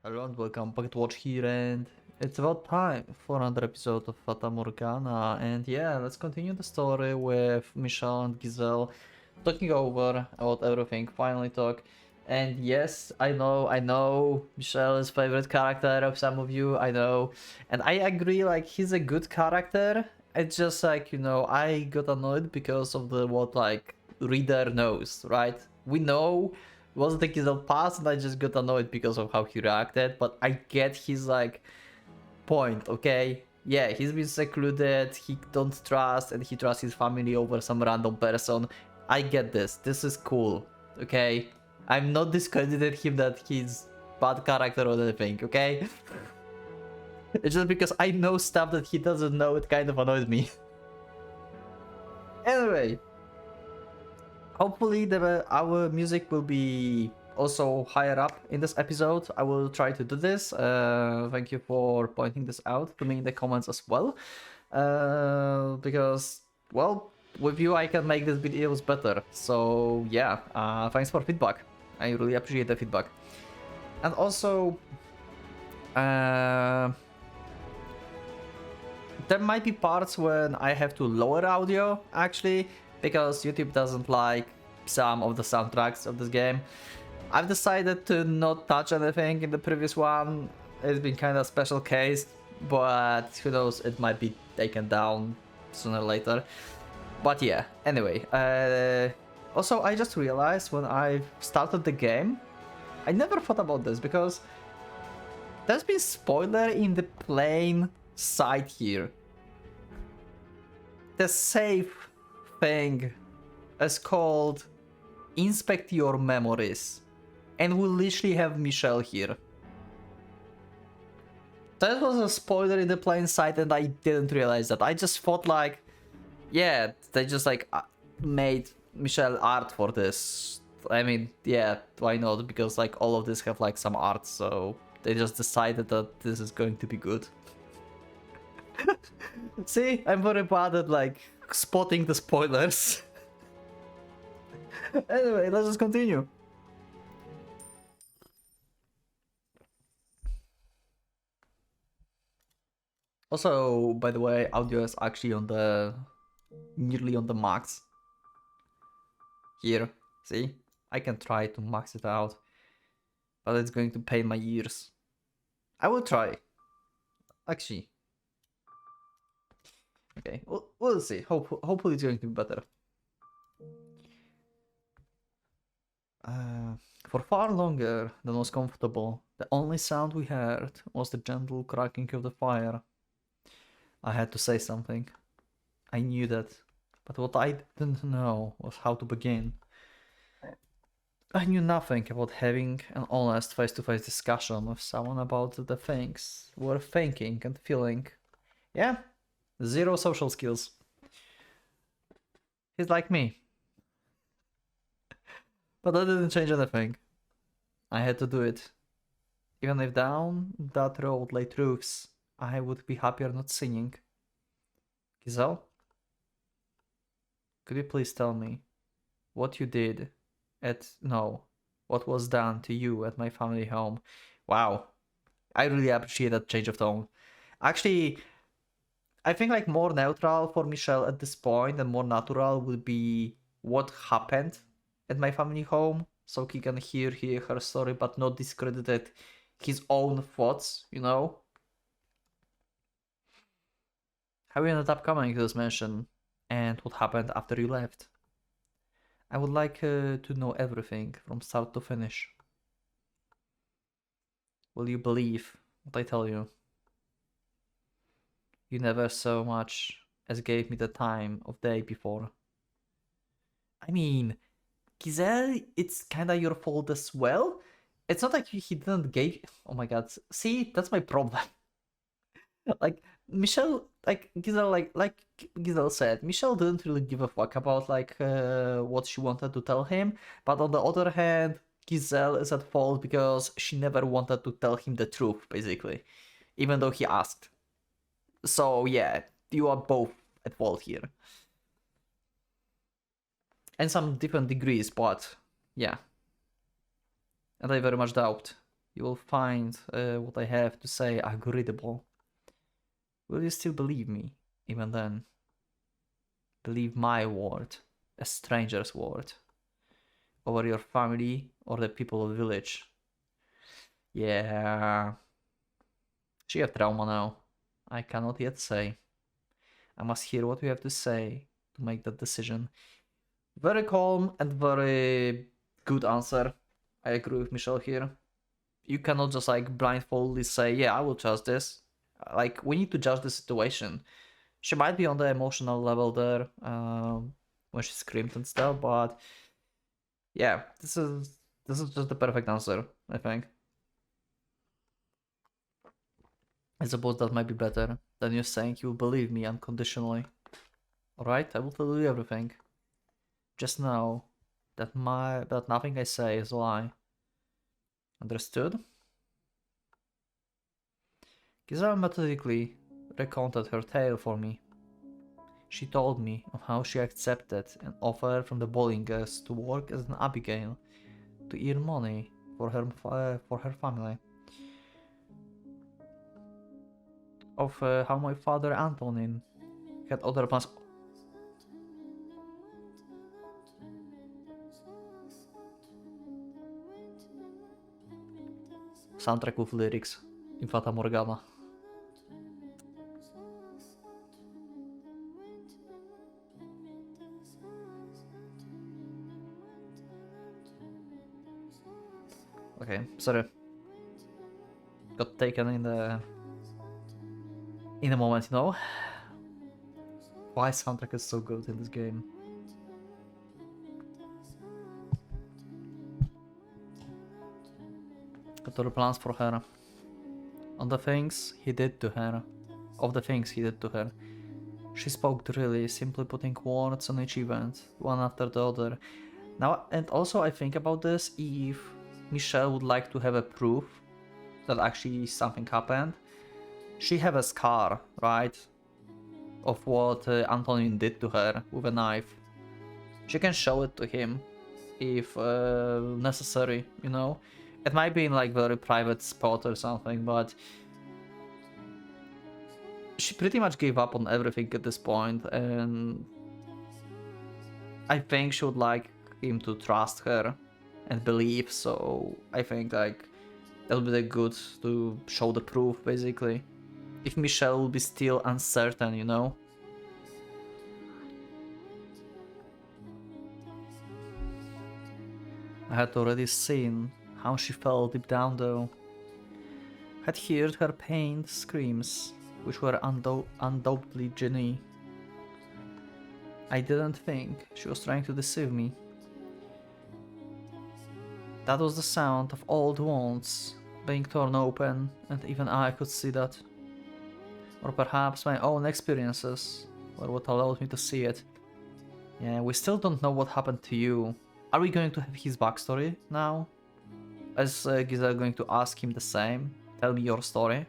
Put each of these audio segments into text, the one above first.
Hello and welcome, PocketWatch here, and it's about time for another episode of Fata Morgana. And yeah, let's continue the story with Michelle and Giselle talking over about everything, finally talk. And yes, I know Michelle is favorite character of some of you, I know. And I agree, like, he's a good character. It's just like, I got annoyed because of the what, like, reader knows, right? We know was the Giselle pass, and I just got annoyed because of how he reacted, but I get his, like, point, okay? Yeah, he's been secluded, he don't trust, and he trusts his family over some random person. I get this is cool, okay? I'm not discrediting him that he's bad character or anything, okay? It's just because I know stuff that he doesn't know, it kind of annoys me. Anyway, hopefully our music will be also higher up in this episode. I will try to do this. Thank you for pointing this out to me in the comments as well. Because, well, with you I can make these videos better. So yeah, thanks for feedback. I really appreciate the feedback. And also, there might be parts when I have to lower audio, actually, because YouTube doesn't like some of the soundtracks of this game. I've decided to not touch anything in the previous one. It's been kind of a special case, but who knows, it might be taken down sooner or later. But yeah, anyway. Also, I just realized when I started the game, I never thought about this because there's been spoiler in the plain sight here. The safe thing is called Inspect Your Memories, and we literally have Michelle here. That was a spoiler in the plain sight, and I didn't realize that. I just thought, like, yeah, they just, like, made Michelle art for this. I mean, yeah, why not? Because, like, all of this have, like, some art, so they just decided that this is going to be good. See, I'm very bad at, like, spotting the spoilers. Anyway, let's just continue. Also, by the way, audio is actually on the nearly on the max. Here, see? I can try to max it out, but it's going to pain my ears. I will try. Actually. Okay, we'll see. Hopefully it's going to be better. For far longer than was comfortable, the only sound we heard was the gentle cracking of the fire. I had to say something. I knew that, but what I didn't know was how to begin. I knew nothing about having an honest face-to-face discussion with someone about the things we're thinking and feeling. Yeah, zero social skills. He's like me. But that didn't change anything. I had to do it. Even if down that road lay truths, I would be happier not singing. Giselle? Could you please tell me what you did what was done to you at my family home? Wow. I really appreciate that change of tone. Actually, I think, like, more neutral for Michelle at this point and more natural would be what happened at my family home, so he can hear her story but not discredited his own thoughts, you know? How you ended up coming to this mansion and what happened after you left. I would like to know everything from start to finish. Will you believe what I tell you? You never so much as gave me the time of day before. I mean, Giselle, it's kinda your fault as well. It's not like he didn't give. Oh my god, see, that's my problem. Like, Michelle, like Giselle, like Giselle said, Michelle didn't really give a fuck about, like, what she wanted to tell him. But on the other hand, Giselle is at fault because she never wanted to tell him the truth, basically, even though he asked. So yeah, you are both at fault here. And some different degrees, but yeah. And I very much doubt you will find what I have to say agreeable. Will you still believe me, even then? Believe my word, a stranger's word, over your family or the people of the village? Yeah, she have trauma now. I cannot yet say. I must hear what you have to say to make that decision. Very calm and very good answer. I agree with Michelle here. You cannot just like blindfoldly say, yeah, I will trust this. Like, we need to judge the situation. She might be on the emotional level there when she screamed and stuff, but yeah, this is just the perfect answer, I think. I suppose that might be better than you saying you believe me unconditionally. Alright, I will tell you everything. Just know that nothing I say is a lie. Understood? Giselle methodically recounted her tale for me. She told me of how she accepted an offer from the Bollingers to work as an Abigail to earn money for her family. Of how my father Antonin had other plans. Soundtrack with lyrics in Fata Morgana. Okay, sorry. Got taken in the moment, you know? Why soundtrack is so good in this game? Got other plans for her. On the things he did to her. Of the things he did to her. She spoke really, simply putting words on each event, one after the other. Now, and also I think about this, if Michelle would like to have a proof that actually something happened, she have a scar, right? Of what Antonin did to her with a knife. She can show it to him if necessary, you know? It might be in like very private spot or something, but she pretty much gave up on everything at this point, and I think she would like him to trust her and believe, so I think like that would be the good to show the proof basically. If Michelle will be still uncertain, you know? I had already seen how she felt deep down though. Had heard her pained screams, which were undoubtedly Jenny. I didn't think she was trying to deceive me. That was the sound of old wounds being torn open, and even I could see that. Or perhaps my own experiences were what allowed me to see it. Yeah, we still don't know what happened to you. Are we going to have his backstory now? Is Giselle going to ask him the same? Tell me your story?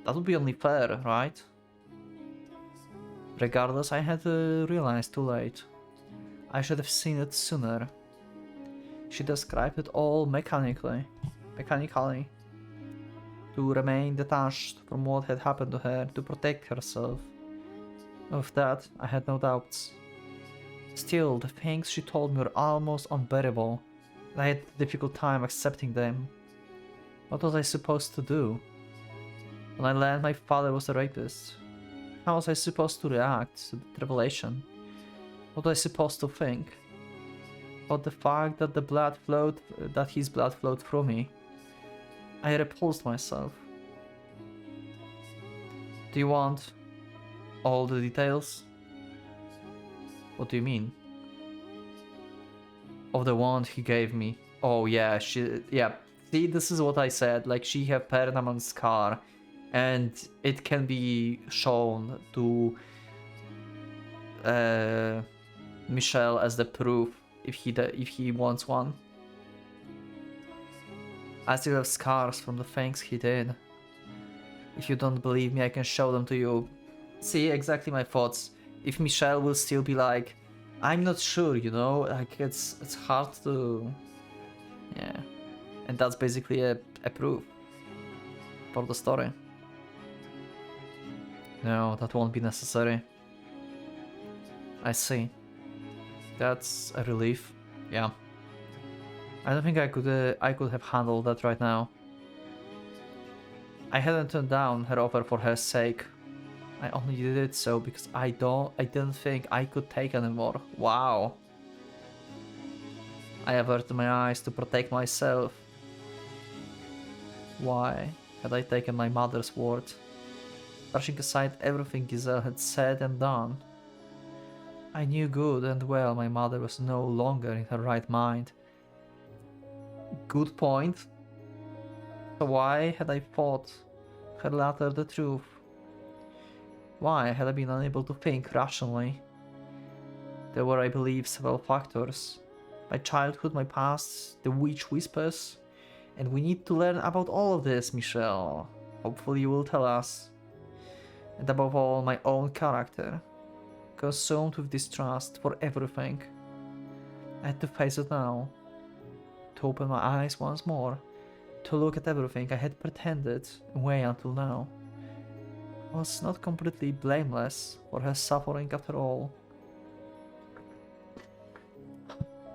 That would be only fair, right? Regardless, I had realized too late. I should have seen it sooner. She described it all mechanically. To remain detached from what had happened to her, to protect herself. Of that, I had no doubts. Still, the things she told me were almost unbearable, and I had a difficult time accepting them. What was I supposed to do? When I learned my father was a rapist, how was I supposed to react to the revelation? What was I supposed to think? About the fact that his blood flowed through me. I repulsed myself. Do you want all the details? What do you mean? Of the wand he gave me. Oh yeah, yeah. See, this is what I said. Like, she have permanent scar, and it can be shown to Michelle as the proof if he wants one. I still have scars from the things he did. If you don't believe me, I can show them to you. See, exactly my thoughts. If Michelle will still be like, I'm not sure, you know, like it's hard to... Yeah. And that's basically a proof for the story. No, that won't be necessary. I see. That's a relief. Yeah. I don't think I could have handled that right now. I hadn't turned down her offer for her sake. I only did it so because I didn't think I could take anymore. Wow. I averted my eyes to protect myself. Why had I taken my mother's word? Brushing aside everything Giselle had said and done. I knew good and well my mother was no longer in her right mind. Good point. So why had I thought her latter the truth? Why had I been unable to think rationally? There were, I believe, several factors. My childhood, my past, the witch whispers. And we need to learn about all of this, Michelle. Hopefully you will tell us. And above all, my own character. Consumed with distrust for everything. I had to face it now. To open my eyes once more. To look at everything I had pretended away until now. I was not completely blameless for her suffering after all.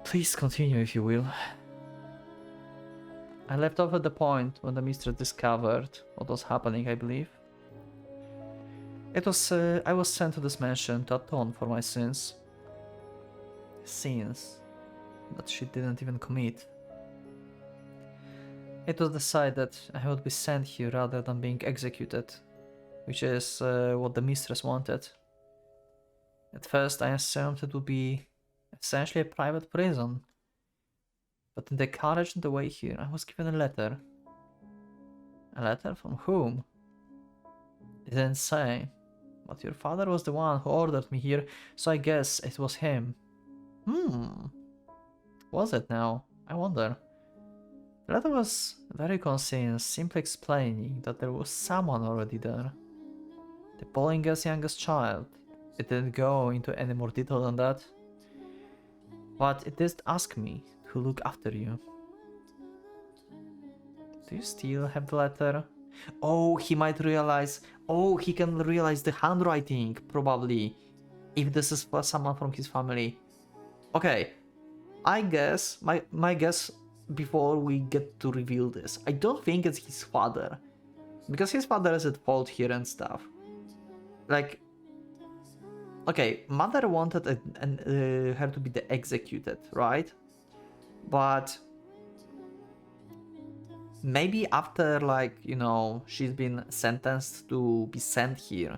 Please continue if you will. I left off at the point when the mistress discovered what was happening, I believe. It was, I was sent to this mansion to atone for my sins. Sins that she didn't even commit. It was decided I would be sent here rather than being executed, which is what the mistress wanted. At first I assumed it would be essentially a private prison, but in the carriage on the way here I was given a letter. A letter from whom? It didn't say, but your father was the one who ordered me here, so I guess it was him. Was it now? I wonder. The letter was very concise, simply explaining that there was someone already there. The Pollinger's youngest child. It didn't go into any more detail than that. But it did ask me to look after you. Do you still have the letter? Oh, he might realize... Oh, he can realize the handwriting, probably. If this is for someone from his family. Okay. I guess, my guess before we get to reveal this, I don't think it's his father. Because his father is at fault here and stuff. Like... Okay, mother wanted her to be the executed, right? But... maybe after, like, you know, she's been sentenced to be sent here.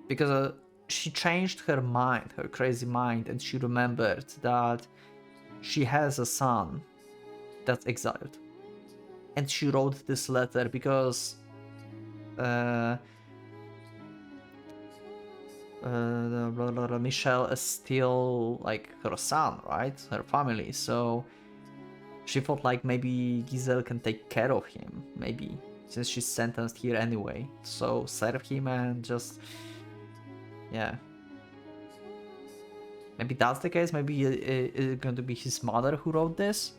Because she changed her mind, her crazy mind, and she remembered that she has a son that's exiled. And she wrote this letter because Michelle is still like her son, right? Her family, so she thought like maybe Giselle can take care of him, maybe, since she's sentenced here anyway. So serve him and just, yeah. Maybe that's the case, maybe it's going to be his mother who wrote this?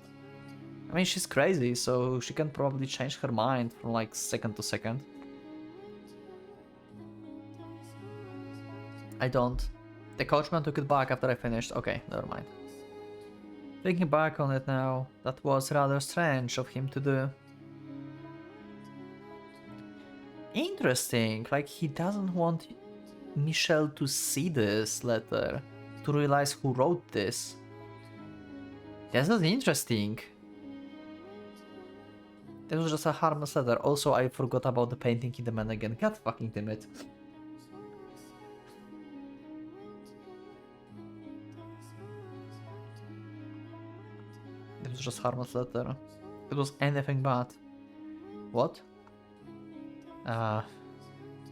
I mean, she's crazy, so she can probably change her mind from like second to second. I don't. The coachman took it back after I finished. Okay, never mind. Thinking back on it now, that was rather strange of him to do. Interesting, like he doesn't want Michelle to see this letter, to realize who wrote this. That's not interesting. This was just a harmless letter. Also, I forgot about the painting in the man again. God fucking damn it. It was just harmless letter. It was anything but. What?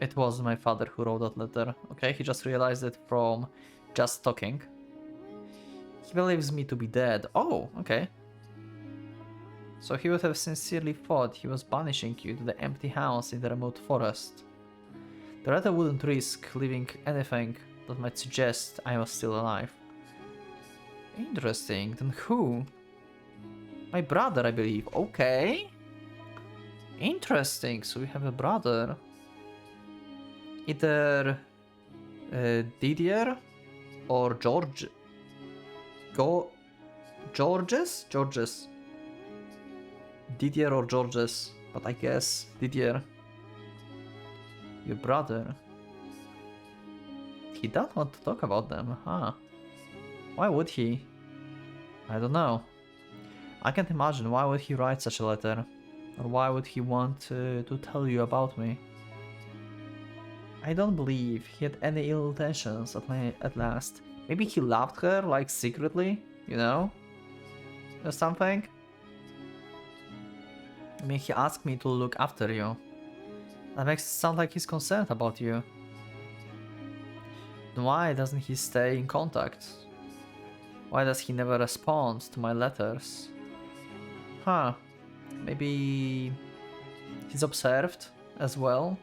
It was my father who wrote that letter. Okay, he just realized it from just talking. He believes me to be dead. Oh, okay. So he would have sincerely thought he was banishing you to the empty house in the remote forest. The letter wouldn't risk leaving anything that might suggest I was still alive. Interesting, then who? My brother, I believe. Okay. Interesting. So we have a brother. Either Didier or George. Georges? Georges. Didier or Georges. But I guess Didier. Your brother. He doesn't want to talk about them, huh? Why would he? I don't know. I can't imagine why would he write such a letter. Or why would he want to tell you about me? I don't believe he had any ill intentions at last. Maybe he loved her, like secretly, you know? Or something? I mean, he asked me to look after you. That makes it sound like he's concerned about you. Then why doesn't he stay in contact? Why does he never respond to my letters? Huh. Maybe he's observed as well.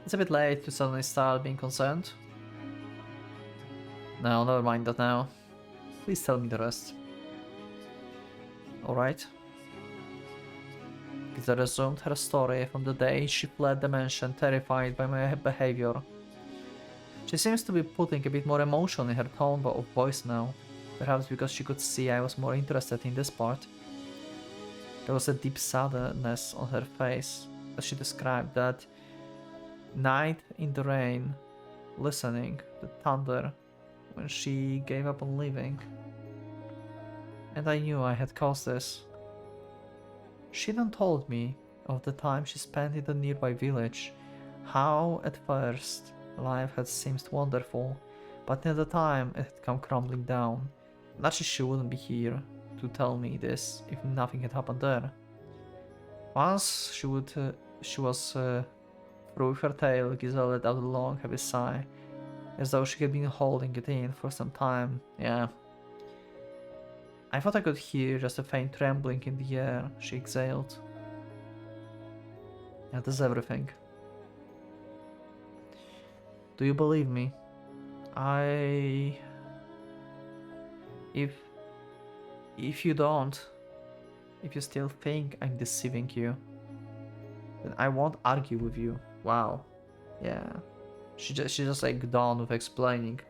It's a bit late to suddenly start being concerned. No, never mind that now. Please tell me the rest. Alright. Giza resumed her story from the day she fled the mansion, terrified by my behavior. She seems to be putting a bit more emotion in her tone of voice now, perhaps because she could see I was more interested in this part. There was a deep sadness on her face as she described that night in the rain, listening to thunder when she gave up on living. And I knew I had caused this. She then told me of the time she spent in the nearby village, how at first life had seemed wonderful, but in the time it had come crumbling down. Naturally, she wouldn't be here to tell me this if nothing had happened there. Once she was through her tale, Giselle let out a long, heavy sigh, as though she had been holding it in for some time. Yeah. I thought I could hear just a faint trembling in the air, she exhaled. Yeah, that's everything. Do you believe me? If you don't, if you still think I'm deceiving you, then I won't argue with you. Wow. Yeah. She just like done with explaining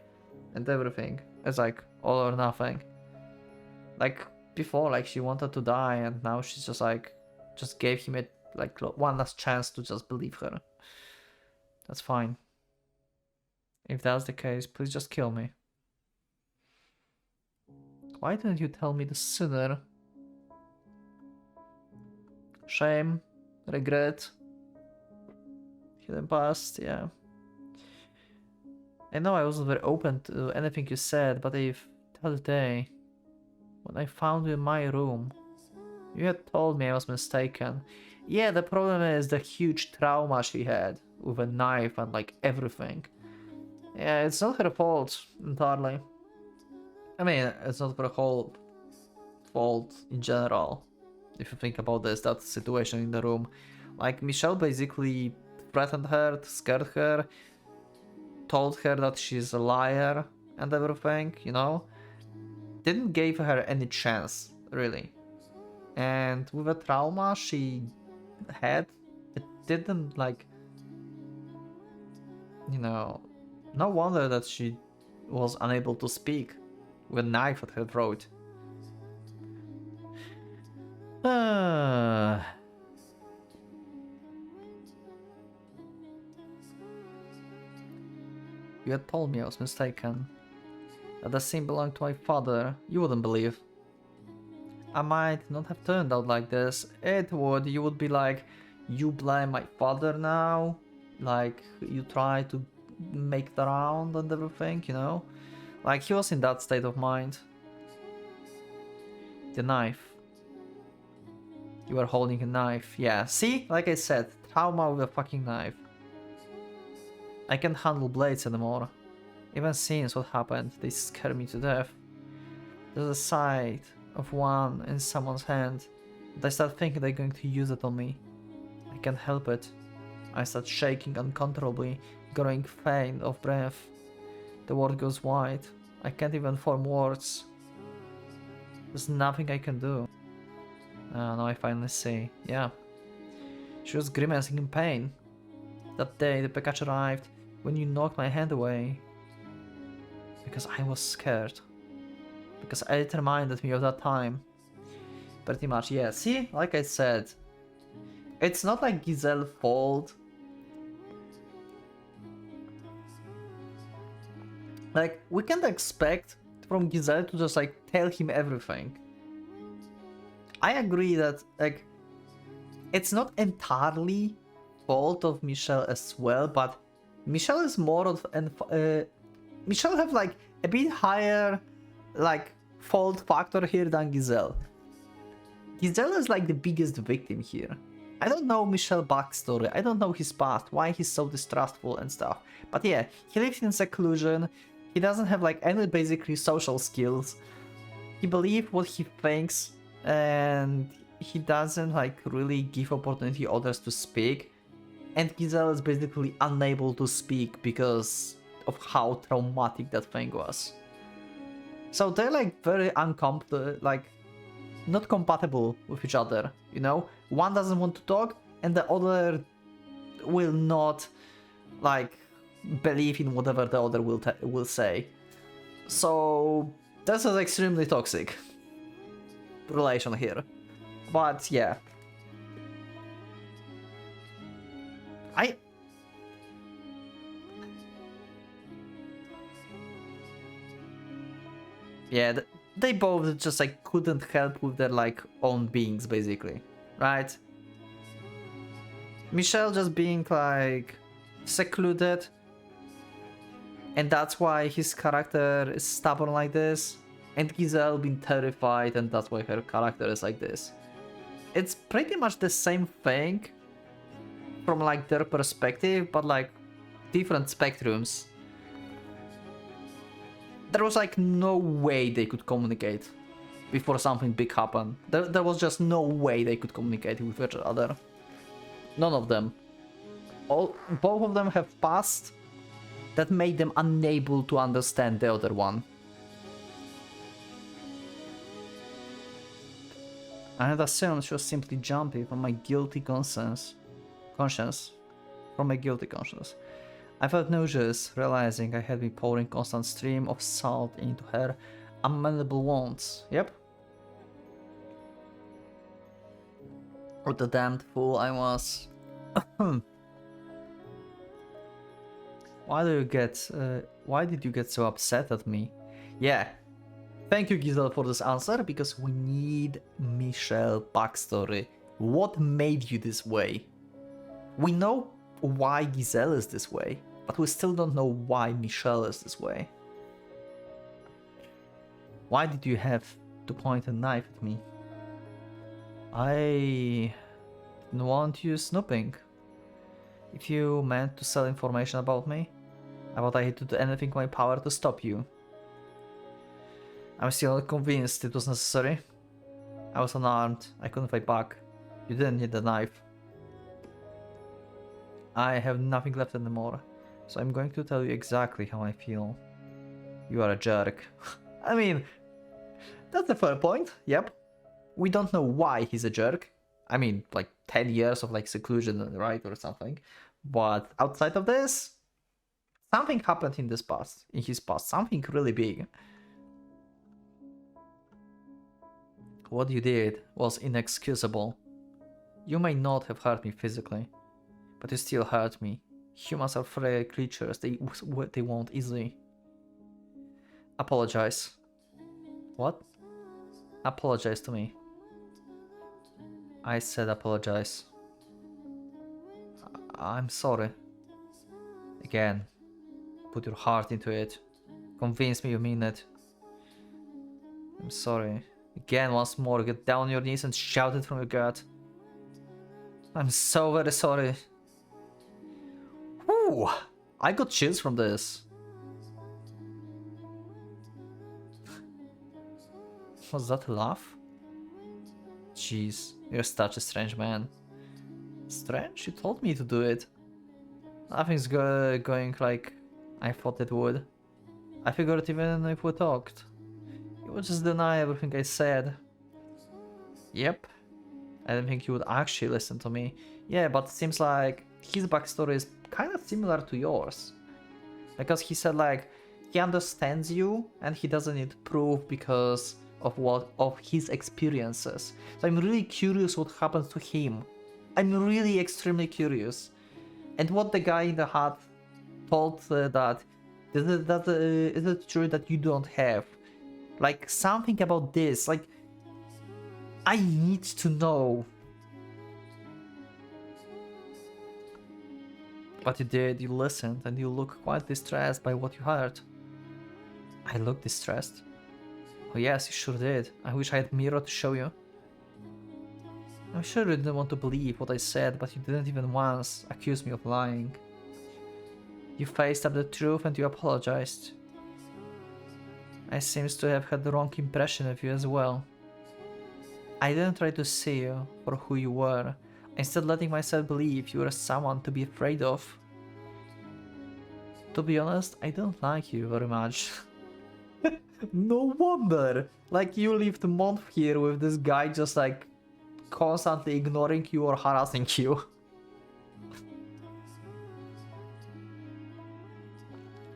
and everything. It's like all or nothing. Like before, like she wanted to die, and now she's just like just gave him it like one last chance to just believe her. That's fine. If that's the case, please just kill me. Why didn't you tell me this sooner? Shame, regret, hidden past, yeah. I know I wasn't very open to anything you said, but if the other day, when I found you in my room, you had told me I was mistaken. Yeah, the problem is the huge trauma she had with a knife and like everything. Yeah, it's not her fault entirely. I mean, it's not her whole fault in general. If you think about this, that situation in the room. Like, Michelle basically threatened her, scared her, told her that she's a liar and everything, you know? Didn't give her any chance, really. And with the trauma she had, it didn't like, you know, no wonder that she was unable to speak with a knife at her throat. You had told me I was mistaken. That the scene belonged to my father. You wouldn't believe. I might not have turned out like this. It would. You would be like, you blame my father now? Like, you try to make the round and everything, you know? Like, he was in that state of mind. The knife. You were holding a knife. Yeah, see? Like I said, trauma with a fucking knife. I can't handle blades anymore. Even since what happened, they scare me to death. There's a sight of one in someone's hand, and I start thinking they're going to use it on me. I can't help it. I start shaking uncontrollably, growing faint of breath. The world goes white. I can't even form words. There's nothing I can do. Now I finally see. Yeah. She was grimacing in pain. That day the package arrived when you knocked my hand away. Because I was scared. Because it reminded me of that time. Pretty much, yeah. See, like I said, it's not like Giselle's fault. Like, we can't expect from Giselle to just like tell him everything. I agree that like it's not entirely fault of Michelle as well, but Michelle is more of Michelle have like a bit higher like fault factor here than Giselle. Giselle is like the biggest victim here. I don't know Michelle's backstory, I don't know his past, why he's so distrustful and stuff. But yeah, he lives in seclusion, he doesn't have like any basically social skills. He believes what he thinks and he doesn't like really give opportunity others to speak. And Giselle is basically unable to speak because of how traumatic that thing was. So they're like very like not compatible with each other, you know? One doesn't want to talk and the other will not like believe in whatever the other will say. So that's an extremely toxic relation here. But yeah. Yeah, they both just like couldn't help with their like own beings basically, right? Michelle just being like secluded, and that's why his character is stubborn like this, and Giselle being terrified, and that's why her character is like this. It's pretty much the same thing from like their perspective, but like different spectrums. There was like no way they could communicate before something big happened. There was just no way they could communicate with each other. None of them. Both of them have past that made them unable to understand the other one. I had assumed she was simply jumping from my guilty conscience. From my guilty conscience. I felt nauseous, realizing I had been pouring constant stream of salt into her unmanageable wounds. Yep. What the damned fool I was. Why did you get so upset at me? Yeah. Thank you, Giselle, for this answer, because we need Michelle's backstory. What made you this way? We know why Giselle is this way, but we still don't know why Michelle is this way. Why did you have to point a knife at me? I didn't want you snooping. If you meant to sell information about me, I thought I had to do anything in my power to stop you. I'm still not convinced it was necessary. I was unarmed, I couldn't fight back. You didn't need the knife. I have nothing left anymore, so I'm going to tell you exactly how I feel. You are a jerk. I mean, that's a fair point, yep. We don't know why he's a jerk. I mean, like 10 years of like seclusion, right, or something. But outside of this, something happened in his past, something really big. What you did was inexcusable. You may not have hurt me physically, but you still hurt me. Humans are frail creatures, they won't easily. Apologize. What? Apologize to me. I said apologize. I'm sorry. Again, put your heart into it. Convince me you mean it. I'm sorry. Again, once more, get down on your knees and shout it from your gut. I'm so very sorry. Ooh, I got chills from this. Was that a laugh? Jeez, you're such a strange man. Strange? You told me to do it. Nothing's going like I thought it would. I figured even if we talked, would just deny everything I said. Yep. I didn't think you would actually listen to me. Yeah, but it seems like his backstory is kind of similar to yours. Because he said like, he understands you and he doesn't need proof because of his experiences. So I'm really curious what happens to him. I'm really extremely curious. And what the guy in the hat told that is it true that you don't have? Like something about this, like I need to know. But you did, you listened, and you look quite distressed by what you heard. I look distressed? Oh yes, you sure did. I wish I had a mirror to show you. I'm sure you didn't want to believe what I said, but you didn't even once accuse me of lying. You faced up the truth and you apologized. I seems to have had the wrong impression of you as well. I didn't try to see you for who you were, instead letting myself believe you were someone to be afraid of. To be honest, I don't like you very much. No wonder! Like you lived a month here with this guy just like constantly ignoring you or harassing you.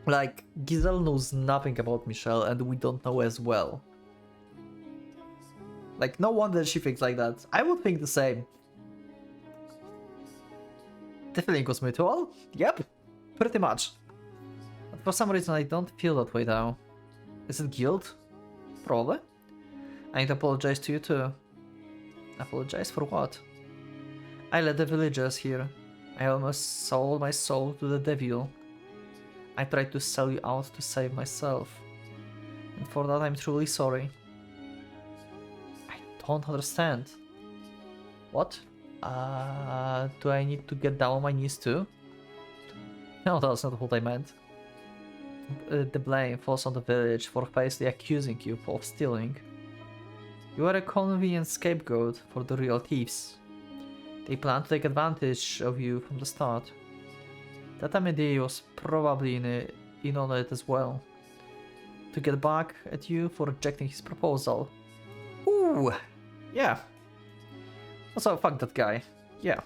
Like, Giselle knows nothing about Michelle and we don't know as well. Like, no wonder she thinks like that. I would think the same. The feeling was mutual? Yep, pretty much. But for some reason I don't feel that way now. Is it guilt? Probably. I need to apologize to you too. Apologize for what? I led the villagers here. I almost sold my soul to the devil. I tried to sell you out to save myself. And for that I'm truly sorry. I don't understand. What? Do I need to get down on my knees too? No, that's not what I meant. The blame falls on the village for falsely accusing you of stealing. You are a convenient scapegoat for the real thieves. They plan to take advantage of you from the start. That ANEW was probably in on it as well. To get back at you for rejecting his proposal. Ooh! Yeah. Also, fuck that guy. Yeah.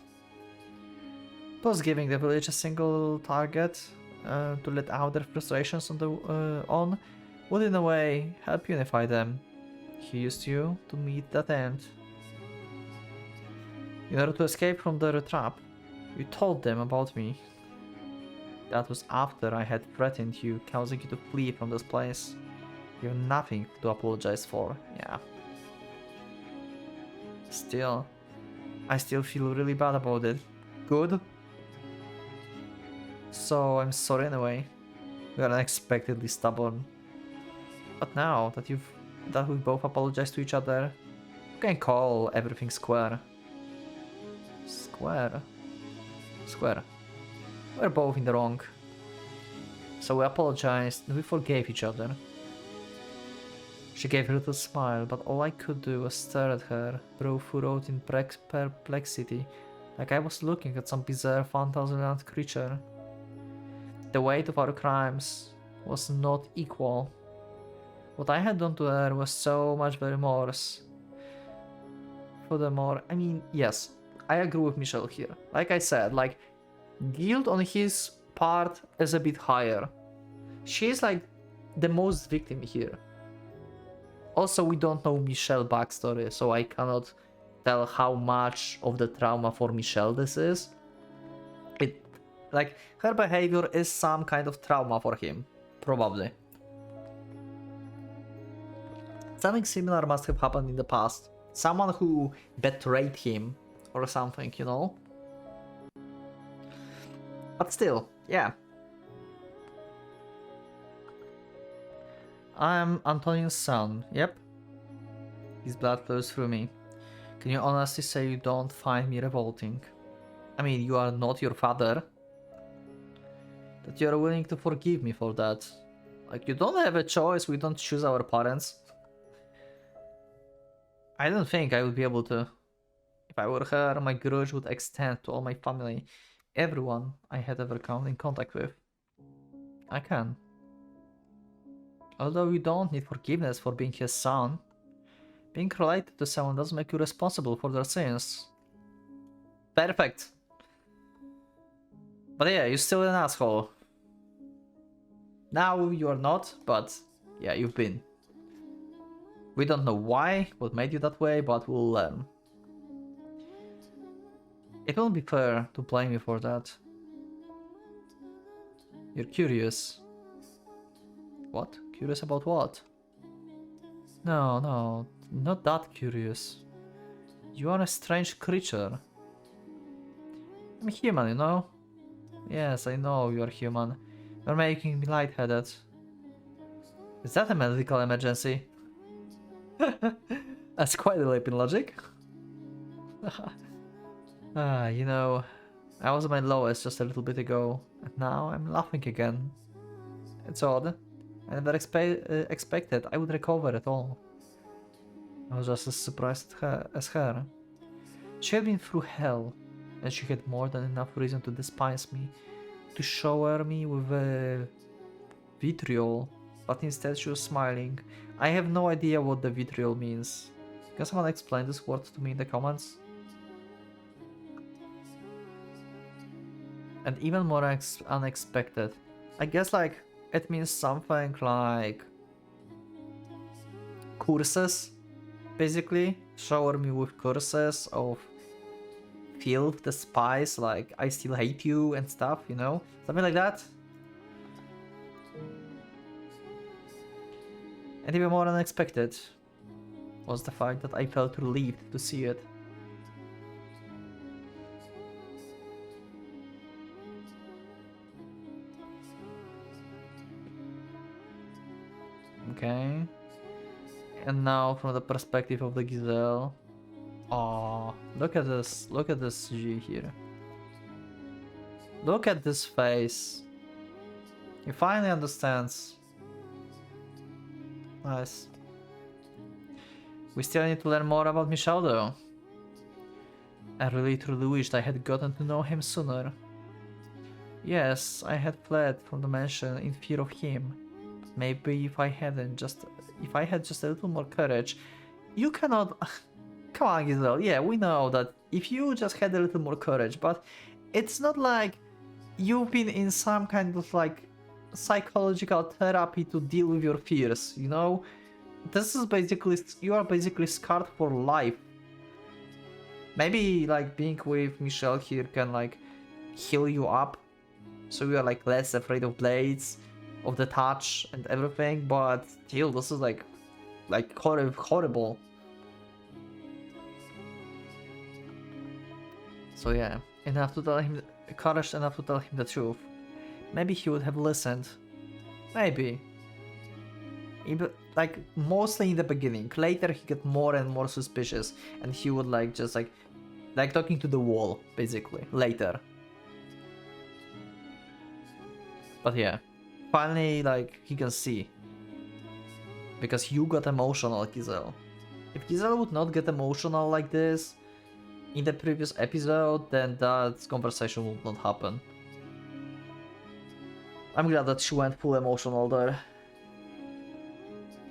Plus giving the village a single target to let out their frustrations on would in a way help unify them. He used you to meet that end. In order to escape from their trap, you told them about me. That was after I had threatened you, causing you to flee from this place. You have nothing to apologize for, yeah. Still, I still feel really bad about it. Good? So I'm sorry in a way. We are unexpectedly stubborn. But now that we both apologized to each other, you can call everything square. Square? Square. We're both in the wrong. So we apologized and we forgave each other. She gave a little smile, but all I could do was stare at her, brow furrowed in perplexity, like I was looking at some bizarre Fantasyland creature. The weight of our crimes was not equal. What I had done to her was so much very worse. Furthermore, I mean, yes, I agree with Michelle here. Like I said, like, guilt on his part is a bit higher. She's like the most victim here. Also, we don't know Michelle's backstory, so I cannot tell how much of the trauma for Michelle this is. Like, her behavior is some kind of trauma for him, probably. Something similar must have happened in the past. Someone who betrayed him or something, you know? But still, yeah. I'm Antonio's son, yep. His blood flows through me. Can you honestly say you don't find me revolting? I mean, you are not your father. That you are willing to forgive me for that. Like, you don't have a choice, we don't choose our parents. I don't think I would be able to. If I were her, my grudge would extend to all my family. Everyone I had ever come in contact with. I can. Although you don't need forgiveness for being his son, being related to someone doesn't make you responsible for their sins. Perfect. But yeah, you're still an asshole. Now you are not, but yeah, you've been. We don't know why, what made you that way, but we'll learn. It won't be fair to blame you for that. You're curious. What? Curious about what? No, not that curious. You are a strange creature. I'm human, you know? Yes, I know you're human. You're making me lightheaded. Is that a medical emergency? That's quite a leap in logic. You know, I was at my lowest just a little bit ago, and now I'm laughing again. It's odd. I never expected I would recover at all. I was just as surprised as her. She had been through hell, and she had more than enough reason to despise me, to shower me with vitriol, but instead she was smiling. I have no idea what the vitriol means. Can someone explain this word to me in the comments? And even more unexpected. I guess like it means something like curses, basically. Shower me with curses of filth, despise, like I still hate you and stuff, you know? Something like that. And even more unexpected was the fact that I felt relieved to see it. Okay. And now from the perspective of the Giselle. Oh, look at this G here. Look at this face. He finally understands. Nice. We still need to learn more about Michel though. I really truly wished I had gotten to know him sooner. Yes, I had fled from the mansion in fear of him. But maybe if I had just a little more courage, you cannot. Come on, Giselle. Yeah, we know that if you just had a little more courage, but it's not like you've been in some kind of like psychological therapy to deal with your fears, you know? This is basically, you are basically scarred for life. Maybe like being with Michel here can like heal you up, so you are like less afraid of blades, of the touch and everything, but still this is like horrible. So yeah, enough to tell him, courage enough to tell him the truth. Maybe he would have listened. Maybe. Like mostly in the beginning. Later he got more and more suspicious, and he would like just like talking to the wall basically. Later. But yeah, finally like he can see. Because you got emotional, Giselle. If Giselle would not get emotional like this in the previous episode, then that conversation would not happen. I'm glad that she went full emotional there.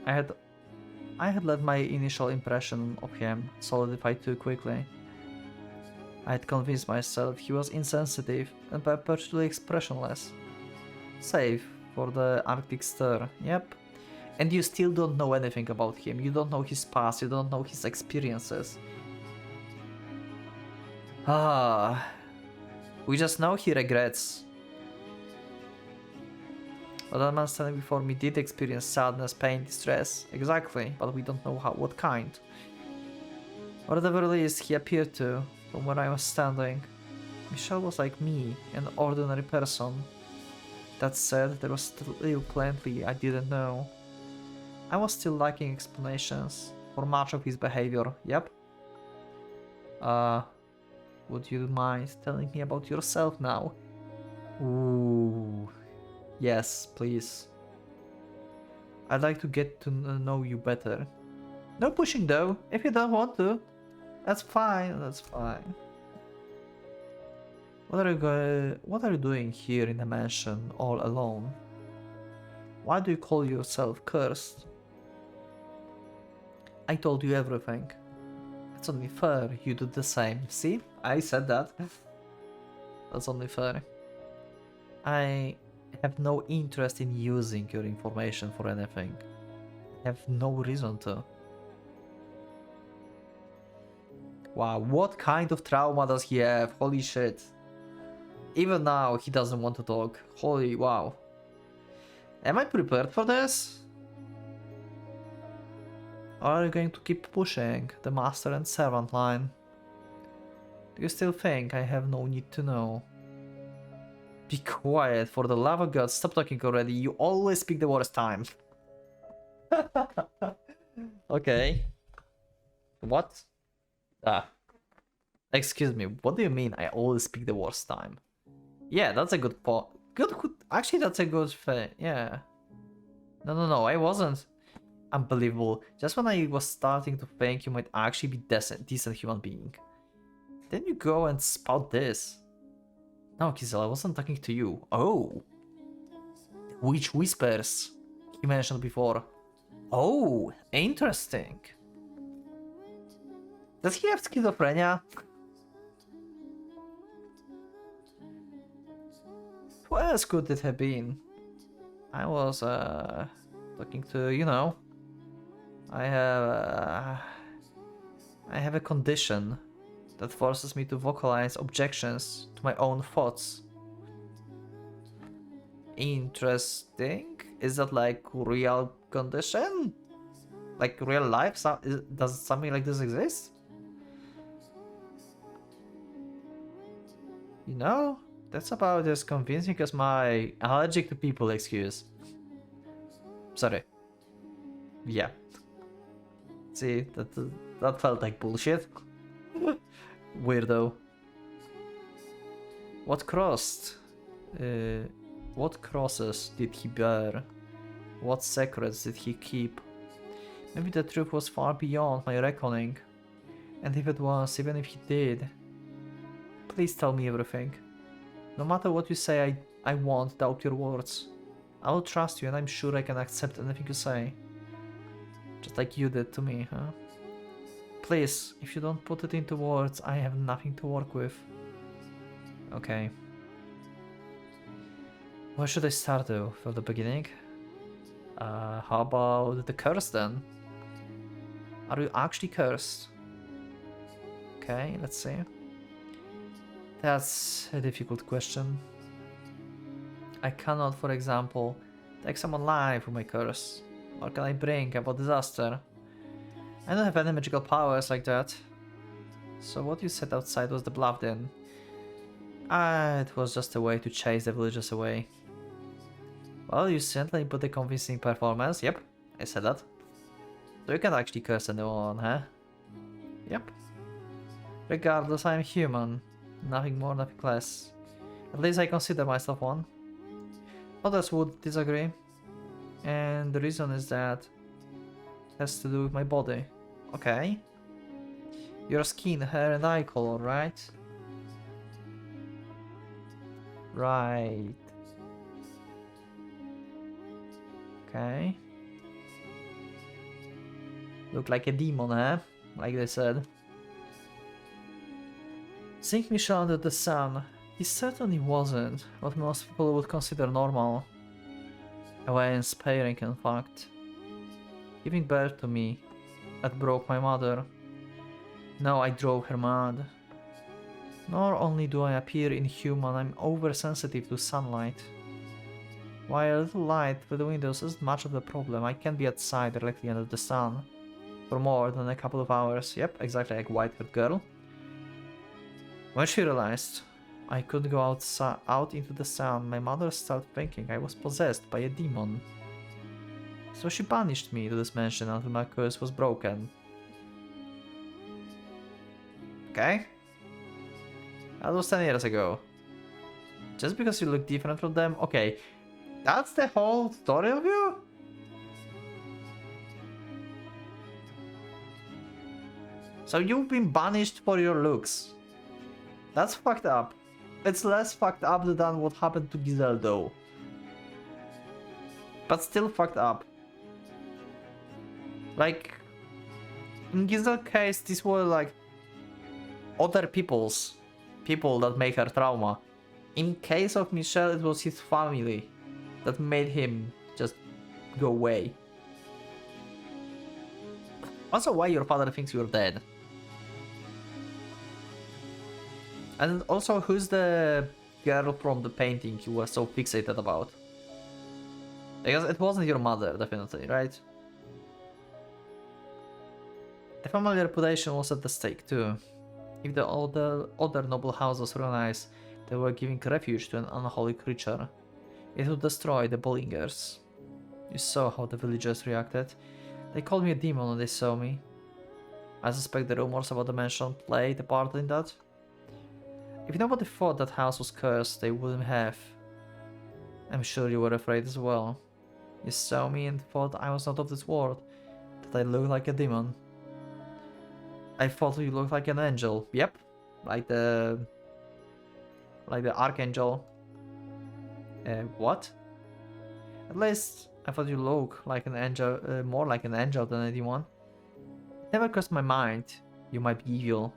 I had let my initial impression of him solidify too quickly. I had convinced myself he was insensitive and perpetually expressionless. Save for the Arctic stir, yep. And you still don't know anything about him, you don't know his past, you don't know his experiences. We just know he regrets. But that man standing before me did experience sadness, pain, distress. Exactly, but we don't know what kind. Whatever it is he appeared to, from where I was standing. Michel was like me, an ordinary person. That said, there was still plenty I didn't know. I was still lacking explanations for much of his behavior, yep. Would you mind telling me about yourself now? Ooh. Yes, please. I'd like to get to know you better. No pushing though, if you don't want to. That's fine, that's fine. What are you doing here in the mansion all alone? Why do you call yourself cursed? I told you everything. It's only fair you do the same. See? I said that. That's only fair. I have no interest in using your information for anything. I have no reason to. Wow, what kind of trauma does he have? Holy shit. Even now, he doesn't want to talk. Holy wow. Am I prepared for this? Or are you going to keep pushing the master and servant line? Do you still think I have no need to know? Be quiet, for the love of God, stop talking already. You always pick the worst time. Okay. What? Excuse me, what do you mean I always pick the worst time? Yeah, that's a good point. Good, actually that's a good thing, yeah. No, I wasn't. Unbelievable. Just when I was starting to think you might actually be decent human being. Then you go and spout this. No, Kizel, I wasn't talking to you. Oh. Witch whispers he mentioned before. Oh, interesting. Does he have schizophrenia? Who else could it have been? I was talking to, you know, I have a condition that forces me to vocalize objections to my own thoughts. Interesting. Is that like real condition? Like real life? Does something like this exist? You know, that's about as convincing as my allergic to people excuse. Sorry. Yeah. See, that felt like bullshit. Weirdo. What crosses did he bear? What secrets did he keep? Maybe the truth was far beyond my reckoning. And if it was, even if he did, please tell me everything. No matter what you say, I won't doubt your words. I will trust you and I'm sure I can accept anything you say. Just like you did to me, huh? Please, if you don't put it into words, I have nothing to work with. Okay. Where should I start though? From the beginning? How about the curse then? Are you actually cursed? Okay, let's see. That's a difficult question. I cannot, for example, take someone alive with my curse. Or can I bring about disaster? I don't have any magical powers like that. So what you said outside was the bluff then? It was just a way to chase the villagers away. Well, you certainly put a convincing performance. Yep, I said that. So you can't actually curse anyone, huh? Yep. Regardless, I'm human. Nothing more, nothing less. At least I consider myself one. Others would disagree. And the reason is that it has to do with my body. Okay. Your skin, hair and eye color, right? Right. Okay. Look like a demon, huh? Like they said. Seeing Michelle under the sun, he certainly wasn't what most people would consider normal. A way inspiring, in fact. Giving birth to me, that broke my mother. No, I drove her mad. Nor only do I appear inhuman, I'm oversensitive to sunlight. While a little light through the windows isn't much of the problem, I can't be outside directly under the sun for more than a couple of hours. Yep, exactly like white-haired girl. When she realized I couldn't go out into the sun, my mother started thinking I was possessed by a demon. So she banished me to this mansion until my curse was broken. Okay? That was 10 years ago. Just because you look different from them? Okay. That's the whole story of you? So you've been banished for your looks. That's fucked up. It's less fucked up than what happened to Giselle though. but still fucked up. Like, in Giselle's case, these were like other people that make her trauma. In case of Michelle, it was his family that made him just go away. Also, why your father thinks you're dead? And also, who's the girl from the painting you were so fixated about? Because it wasn't your mother, definitely, right? The family reputation was at the stake too. If the other noble houses realized they were giving refuge to an unholy creature, it would destroy the Bollingers. You saw how the villagers reacted. They called me a demon when they saw me. I suspect the rumors about the mansion played a part in that. If nobody thought that house was cursed, they wouldn't have. I'm sure you were afraid as well. You saw me and thought I was not of this world, that I looked like a demon. I thought you looked like an angel. Yep, like the archangel. What? At least I thought you looked like an angel, more like an angel than anyone. It never crossed my mind you might be evil.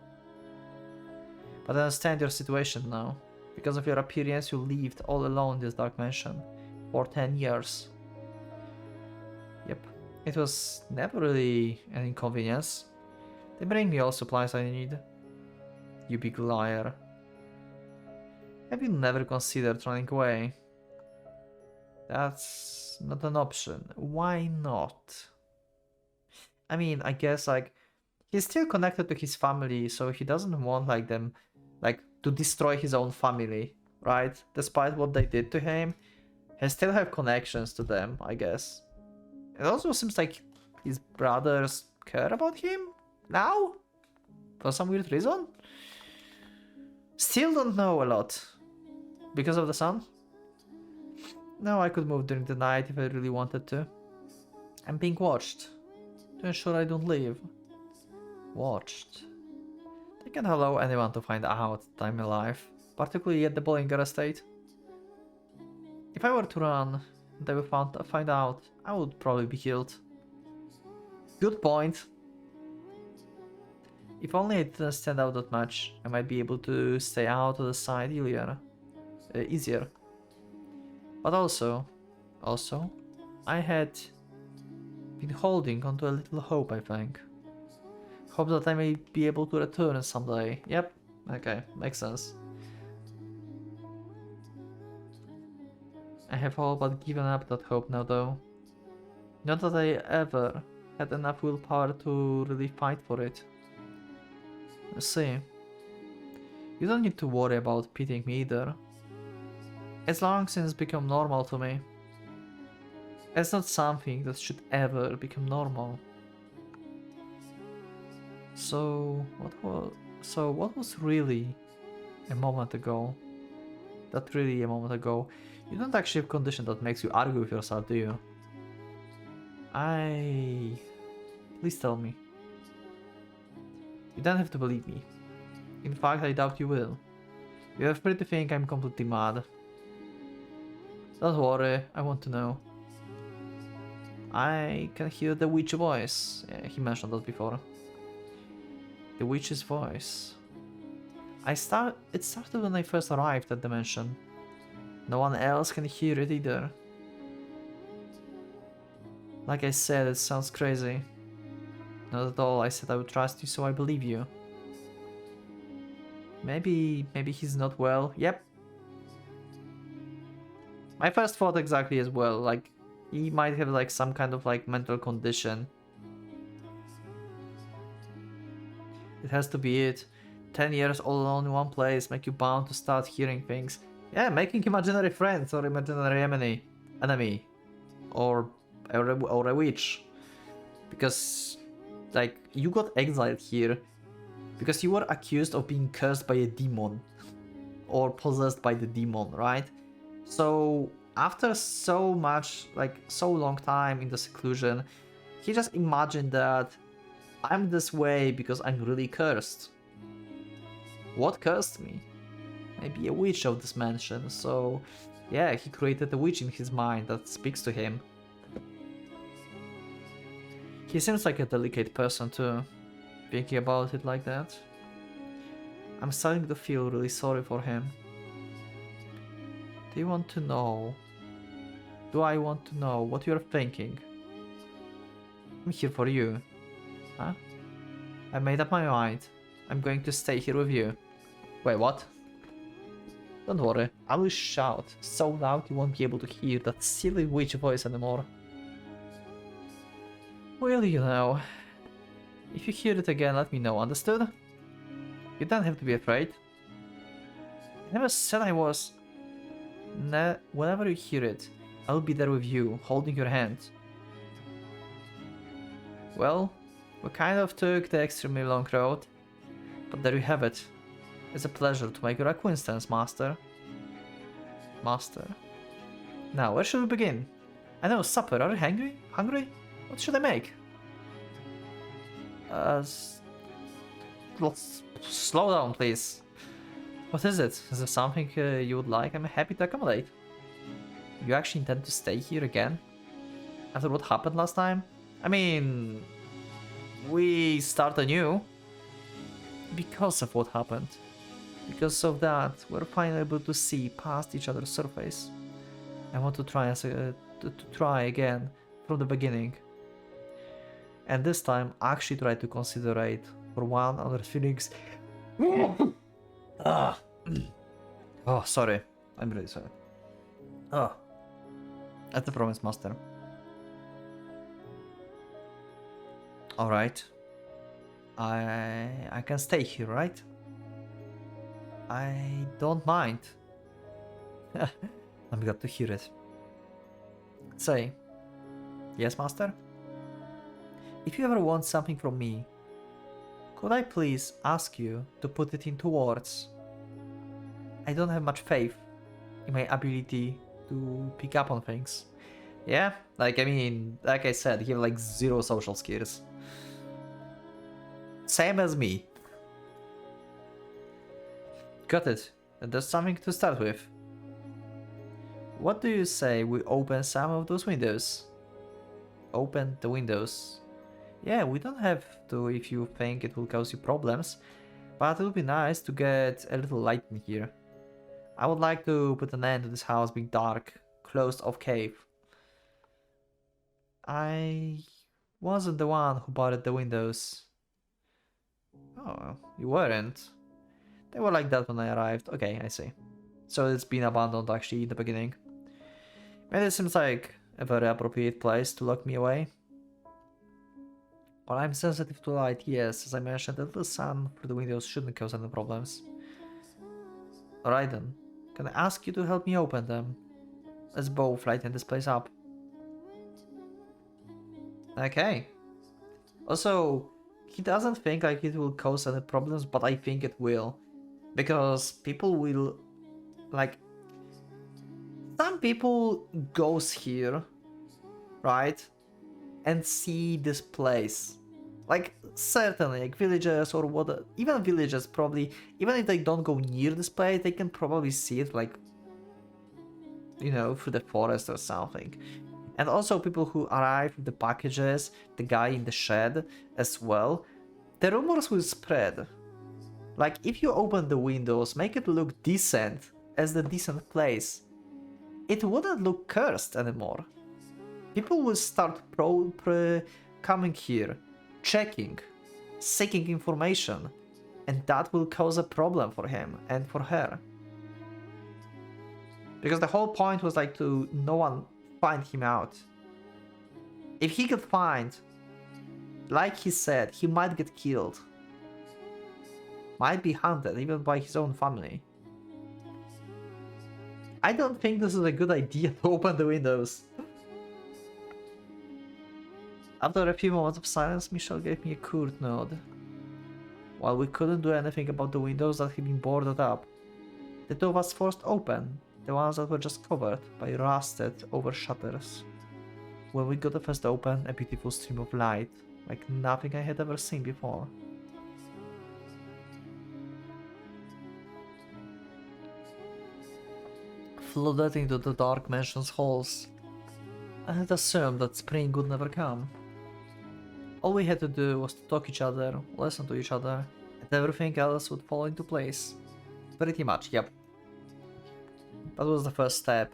But I understand your situation now. Because of your appearance, you lived all alone in this dark mansion for 10 years. Yep, it was never really an inconvenience. They bring me all supplies I need. You big liar. Have you never considered running away? That's not an option. Why not? I mean, I guess like he's still connected to his family, so he doesn't want like them like to destroy his own family, right? Despite what they did to him, he still have connections to them, I guess. It also seems like his brothers care about him now? For some weird reason? Still don't know a lot. Because of the sun? No, I could move during the night if I really wanted to. I'm being watched. To ensure I don't leave. Watched. They can't allow anyone to find out that I'm alive. Particularly at the Bollinger estate. If I were to run, and they would find out, I would probably be killed. Good point. If only I didn't stand out that much, I might be able to stay out of the side easier. But also, I had been holding onto a little hope, I think. Hope that I may be able to return someday. Yep, okay, makes sense. I have all but given up that hope now though. Not that I ever had enough willpower to really fight for it. See, you don't need to worry about pitying me either. It's long since become normal to me. It's not something that should ever become normal. So what was really a moment ago? That really a moment ago. You don't actually have a condition that makes you argue with yourself, do you? Please tell me. You don't have to believe me. In fact, I doubt you will. You are free to think I'm completely mad. Don't worry, I want to know. I can hear the witch voice. Yeah, he mentioned that before. The witch's voice. It started when I first arrived at the mansion. No one else can hear it either. Like I said, it sounds crazy. Not at all, I said I would trust you, so I believe you. Maybe he's not well. Yep. My first thought exactly as well, like, he might have like some kind of like mental condition. It has to be it. 10 years all alone in one place make you bound to start hearing things. Yeah, making imaginary friends or imaginary enemy. Or a witch. Because, like, you got exiled here because you were accused of being cursed by a demon. Or possessed by the demon, right? So, after so long time in the seclusion, he just imagined that I'm this way because I'm really cursed. What cursed me? Maybe a witch of this mansion, so yeah, he created a witch in his mind that speaks to him. He seems like a delicate person too, thinking about it like that. I'm starting to feel really sorry for him. Do you want to know? Do I want to know what you're thinking? I'm here for you. Huh? I made up my mind. I'm going to stay here with you. Wait, what? Don't worry, I will shout so loud you won't be able to hear that silly witch voice anymore. Well, you know, if you hear it again, let me know, understood? You don't have to be afraid. I never said I was. Whenever you hear it, I'll be there with you, holding your hand. Well, we kind of took the extremely long road, but there you have it. It's a pleasure to make your acquaintance, Master. Master. Now, where should we begin? I know, supper. Are you hungry? Hungry? What should I make? Slow down, please. What is it? Is there something you would like? I'm happy to accommodate. You actually intend to stay here again? After what happened last time? I mean, we start anew. Because of what happened. Because of that, we're finally able to see past each other's surface. I want to try to try again from the beginning. And this time, actually try to considerate for one other feelings. Oh, sorry. I'm really sorry. Oh. That's the promise, Master. Alright. I can stay here, right? I don't mind. I'm glad to hear it. Say, yes, Master? If you ever want something from me, could I please ask you to put it into words? I don't have much faith in my ability to pick up on things. Yeah, like I said, you have like 0 social skills. Same as me. Got it. There's something to start with. What do you say we open some of those windows? Open the windows. Yeah, we don't have to if you think it will cause you problems, but it would be nice to get a little light in here. I would like to put an end to this house being dark, closed off cave. I wasn't the one who bought the windows. Oh, you weren't? They were like that when I arrived. Okay, I see. So it's been abandoned actually in the beginning. Maybe it seems like a very appropriate place to lock me away. But I'm sensitive to light, yes. As I mentioned, the little sun through the windows shouldn't cause any problems. Alright then. Can I ask you to help me open them? Let's both lighten this place up. Okay. Also, he doesn't think like it will cause any problems, but I think it will. Because people will, like, some people goes here, right, and see this place. Like, certainly, like villagers or what, even villagers probably, even if they don't go near this place, they can probably see it, like, you know, through the forest or something. And also people who arrive with the packages, the guy in the shed as well. The rumors will spread. Like, if you open the windows, make it look decent as the decent place, it wouldn't look cursed anymore. People will start coming here, checking, seeking information, and that will cause a problem for him and for her. Because the whole point was like to no one find him out. If he could find, like he said, he might get killed. Might be hunted even by his own family. I don't think this is a good idea to open the windows. After a few moments of silence, Michelle gave me a curt nod. While we couldn't do anything about the windows that had been boarded up, the two of us forced open the ones that were just covered by rusted over shutters. When we got the first open, a beautiful stream of light, like nothing I had ever seen before. Flooded into the dark mansion's halls. I had assumed that spring would never come. All we had to do was to talk each other, listen to each other, and everything else would fall into place. Pretty much, yep. That was the first step.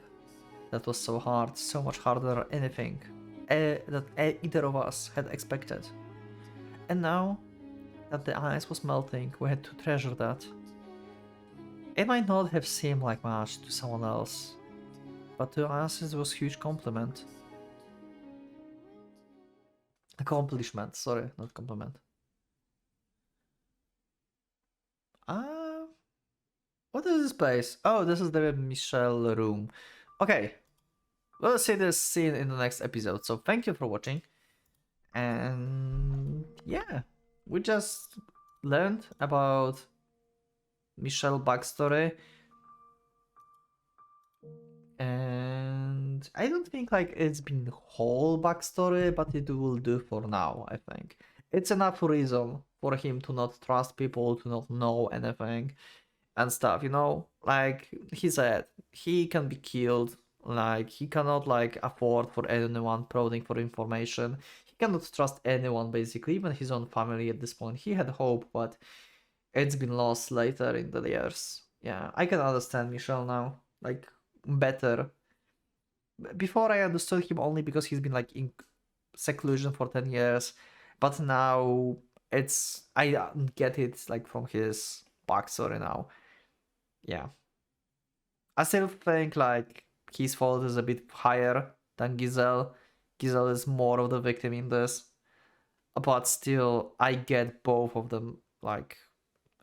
That was so hard, so much harder than anything that either of us had expected. And now that the ice was melting, we had to treasure that. It might not have seemed like much to someone else, but to us it was a huge compliment. Accomplishment, sorry, not compliment. Uh, what is this place? Oh, this is the Michelle room. Okay, we'll see this scene in the next episode, so thank you for watching. And yeah, we just learned about Michelle backstory, and I don't think like it's been whole backstory, but it will do for now. I think it's enough reason for him to not trust people, to not know anything and stuff. You know, like he said, he can be killed. Like he cannot like afford for anyone prodding for information. He cannot trust anyone basically, even his own family at this point. He had hope, but it's been lost later in the years. Yeah, I can understand Michelle now, like better. Before I understood him only because he's been like in seclusion for 10 years, but now I get it like from his backstory now. Yeah. I still think like his fault is a bit higher than Giselle. Giselle is more of the victim in this. But still I get both of them like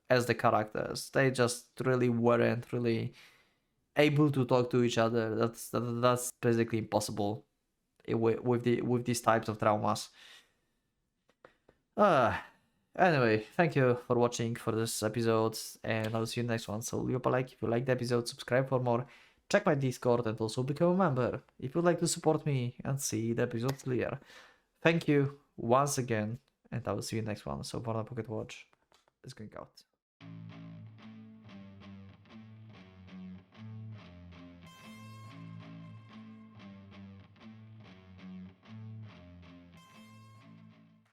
as the characters. They just really weren't really able to talk to each other. That's basically impossible with these types of traumas. Uh, anyway, thank you for watching for this episode, and I'll see you next one. So leave a like if you like the episode, subscribe for more, check my Discord, and also become a member if you'd like to support me and see the episodes clear. Thank you once again, and I will see you next one. So for the Pocket Watch is going out.